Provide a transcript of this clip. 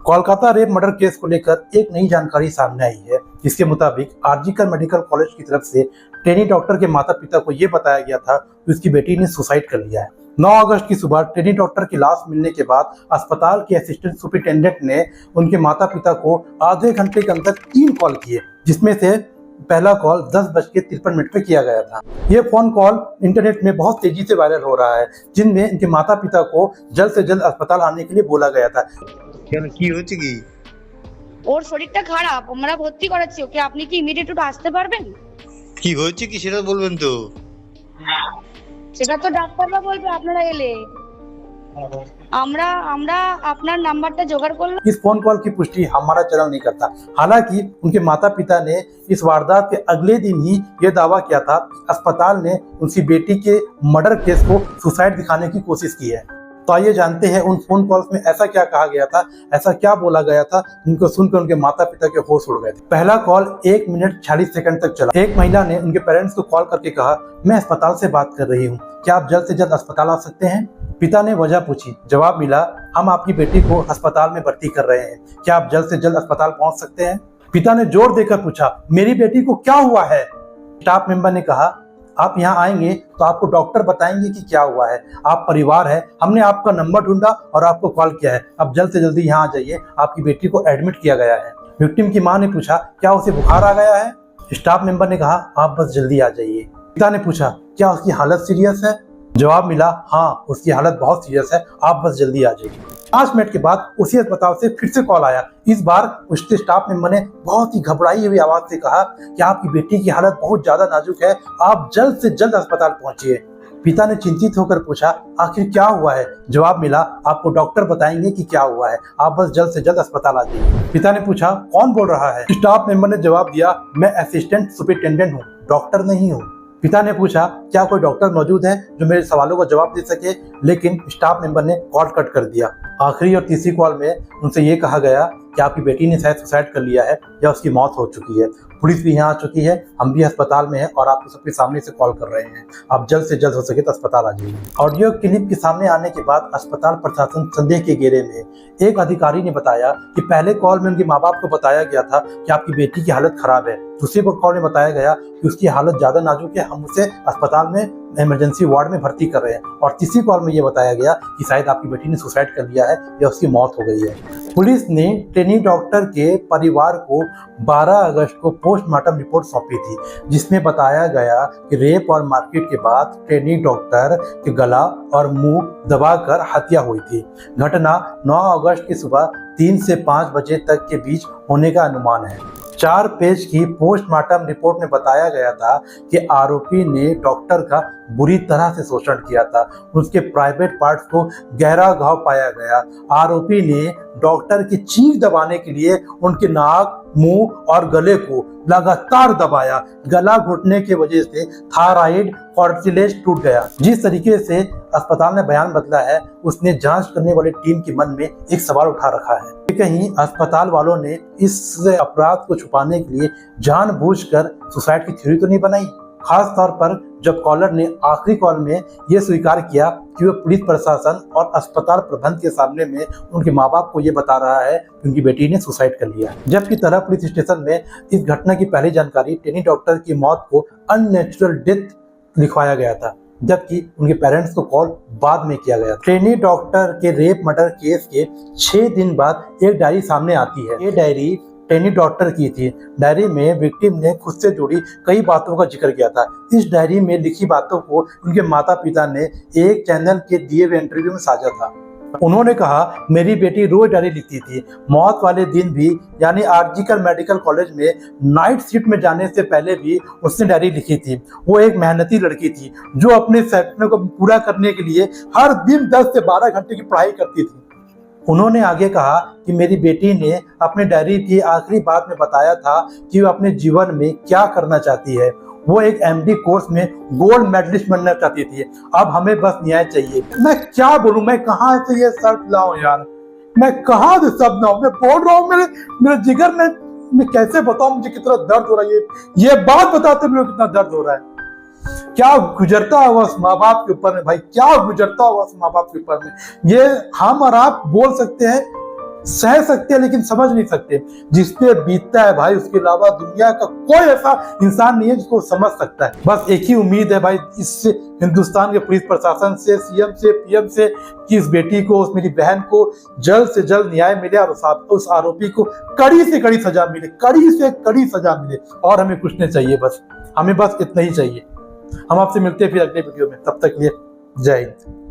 Kolkata rape murder case को लेकर एक नई जानकारी सामने आई है, जिसके मुताबिक आरजीकर मेडिकल कॉलेज की तरफ से ट्रेनी डॉक्टर के माता पिता को यह बताया गया था कि उसकी बेटी ने सुसाइड कर लिया है। 9 अगस्त की सुबह ट्रेनी डॉक्टर की लाश मिलने के बाद अस्पताल के असिस्टेंट सुपरिटेंडेंट ने उनके माता पिता को आधे घंटे के अंदर 3 कॉल किए, जिसमें से पहला कॉल 10:53 पे किया गया था। ये फोन कॉल इंटरनेट में बहुत तेजी से वायरल हो रहा है, जिनमें इनके माता पिता को जल्द से जल्द अस्पताल आने के लिए बोला गया था। কি হচ্ছে কি ওর শরীরটা খারাপ, আমরা ভর্তি করাচ্ছি ওকে, আপনি কি ইমিডিয়েট একটু আসতে পারবেন? কি হচ্ছে কি সেটা বলবেন তো? সেটা তো ডাক্তাররা বলবে আপনারা এলে। আমরা আপনার নাম্বারটা জোগাড় করলাম। इस फोन कॉल की पुष्टि हमारा चैनल नहीं करता। हालांकि उनके माता पिता ने इस वारदात के अगले दिन ही यह दावा किया था कि अस्पताल ने उनकी बेटी के मर्डर केस को सुसाइड दिखाने की कोशिश की है। तो आइए जानते हैं उन फोन कॉल्स में ऐसा क्या कहा गया था, ऐसा क्या बोला गया था, जिनको सुनकर उनके माता पिता के होश उड़ गए थे। पहला कॉल 1 मिनट 46 सेकंड तक चला। एक महिला ने उनके पेरेंट्स को कॉल करके कहा, मैं अस्पताल से बात कर रही हूँ, क्या आप जल्द से जल्द अस्पताल आ सकते हैं? पिता ने वजह पूछी। जवाब मिला, हम आपकी बेटी को अस्पताल में भर्ती कर रहे हैं, क्या आप जल्द से जल्द अस्पताल पहुंच सकते हैं? पिता ने जोर देकर पूछा, मेरी बेटी को क्या हुआ है? स्टाफ मेंबर ने कहा, आप यहाँ आएंगे तो आपको डॉक्टर बताएंगे कि क्या हुआ है। आप परिवार है, हमने आपका नंबर ढूंढा और आपको कॉल किया है, अब जल्द से जल्दी यहाँ आ जाइए, आपकी बेटी को एडमिट किया गया है। विक्टिम की मां ने पूछा, क्या उसे बुखार आ गया है? स्टाफ मेंबर ने कहा, आप बस जल्दी आ जाइए। पिता ने पूछा, क्या उसकी हालत सीरियस है? जवाब मिला, हाँ उसकी हालत बहुत सीरियस है, आप बस जल्दी आ जाइए। 5 मिनट के बाद उसी अस्पताल से फिर से कॉल आया। इस बार उसके स्टाफ मेंबर ने बहुत ही घबराई हुई आवाज से कहा कि आपकी बेटी की हालत बहुत ज्यादा नाजुक है, आप जल्द से जल्द अस्पताल पहुंचिए। पिता ने चिंतित होकर पूछा, आखिर क्या हुआ है? जवाब मिला, आपको डॉक्टर बताएंगे कि क्या हुआ है, आप बस जल्द से जल्द अस्पताल आ जाइए। पिता ने पूछा, कौन बोल रहा है? स्टाफ मेंबर ने जवाब दिया, मैं असिस्टेंट सुपरिटेंडेंट हूँ, डॉक्टर नहीं हूँ। पिता ने पूछा, क्या कोई डॉक्टर मौजूद है जो मेरे सवालों का जवाब दे सके? लेकिन स्टाफ मेंबर ने कॉल कट कर दिया। आखिरी और तीसरी कॉल में उनसे ये कहा गया कि आपकी बेटी ने शायद सुसाइड कर लिया है या उसकी मौत हो चुकी है। पुलिस भी यहाँ आ चुकी है, हम भी अस्पताल में हैं और आपको सबके सामने से कॉल कर रहे हैं, आप जल्द से जल्द हो सके तो अस्पताल आ जाइए। ऑडियो क्लिप के सामने आने के बाद अस्पताल प्रशासन संदेह के घेरे में। एक अधिकारी ने बताया कि पहले कॉल में उनके माँ बाप को बताया गया था कि आपकी बेटी की हालत खराब है। दूसरी कॉल में बताया गया कि उसकी हालत ज्यादा नाजुक है, हम उसे अस्पताल में इमरजेंसी वार्ड में भर्ती कर रहे हैं। और तीसरी कॉल में ये बताया गया कि शायद आपकी बेटी ने सुसाइड कर लिया है या उसकी मौत हो गई है। पुलिस ने ट्रेनी डॉक्टर के परिवार को 12 अगस्त को पोस्टमार्टम रिपोर्ट सौंपी थी, जिसमें बताया गया कि रेप और मारपीट के बाद ट्रेनी डॉक्टर के गला और मुंह दबाकर हत्या हुई थी। घटना 9 अगस्त की सुबह 3 से 5 बजे तक के बीच होने का अनुमान है। 4 पेज की पोस्टमार्टम रिपोर्ट में बताया गया था कि आरोपी ने डॉक्टर का बुरी तरह से शोषण किया था, उसके प्राइवेट पार्ट्स को गहरा घाव पाया गया। आरोपी ने डॉक्टर की चीख दबाने के लिए उनके नाक, मुंह और गले को लगातार दबाया। गला घुटने की वजह से थायराइड कार्टिलेज टूट गया। जिस तरीके से अस्पताल ने बयान बदला है, उसने जांच करने वाली टीम के मन में एक सवाल उठा रखा है कि कहीं अस्पताल वालों ने इस अपराध को छुपाने के लिए जानबूझकर सुसाइड की थ्योरी तो नहीं बनाई। खास तौर पर जब कॉलर ने आखिरी कॉल में यह स्वीकार किया कि वह पुलिस प्रशासन और अस्पताल प्रबंध के सामने में उनके माँ बाप को यह बता रहा है कि उनकी बेटी ने सुसाइड कर लिया। जबकि तरह पुलिस स्टेशन में इस घटना की पहली जानकारी ट्रेनी डॉक्टर की मौत को अननेचुरल डेथ लिखवाया गया था, जबकि उनके पेरेंट्स को कॉल बाद में किया गया। ट्रेनी डॉक्टर के रेप मर्डर केस के 6 दिन बाद एक डायरी सामने आती है। ये डायरी ट्रेनी डॉक्टर की थी। डायरी में विक्टिम ने खुद से जुड़ी कई बातों का जिक्र किया था। इस डायरी में लिखी बातों को उनके माता पिता ने एक चैनल के दिए हुए इंटरव्यू में साझा था। उन्होंने कहा, मेरी बेटी रोज डायरी लिखती थी, मौत वाले दिन भी, यानी आरजीकर मेडिकल कॉलेज में नाइट शिफ्ट में जाने से पहले भी उसने डायरी लिखी थी। वो एक मेहनती लड़की थी जो अपने सपने को पूरा करने के लिए हर दिन 10 से 12 घंटे की पढ़ाई करती थी। उन्होंने आगे कहा कि मेरी बेटी ने अपने डायरी की आखिरी बात में बताया था कि वो अपने जीवन में क्या करना चाहती है। वो एक एमडी कोर्स में गोल्ड मेडलिस्ट बनना चाहती थी। अब हमें बस न्याय चाहिए। मैं क्या बोलूं, मैं कहाँ से ये शब्द लाऊं यार, मैं कहाँ से शब्द लाऊं? मैं बोल रहा हूँ मेरे जिगर में, मैं कैसे बताऊं मुझे कितना दर्द हो रहा है। ये बात बताते मेरे कितना दर्द हो रहा है। क्या गुजरता होगा उस माँ बाप के ऊपर में भाई, क्या गुजरता होगा उस माँ बाप के ऊपर में। ये हम और आप बोल सकते हैं सह सकते हैं लेकिन समझ नहीं सकते। जिस पे बीतता है भाई, उसके अलावा दुनिया का कोई ऐसा इंसान नहीं है जिसको समझ सकता है। बस एक ही उम्मीद है भाई इससे, हिंदुस्तान के पुलिस प्रशासन से, सीएम से, पीएम से, कि इस बेटी को, उस मेरी बहन को जल्द से जल्द न्याय मिले और उस आरोपी को कड़ी से कड़ी सजा मिले, कड़ी से कड़ी सजा मिले। और हमें कुछ नहीं चाहिए, बस हमें बस इतना ही चाहिए। हम आपसे मिलते हैं फिर अगले वीडियो में, तब तक के लिए जय हिंद।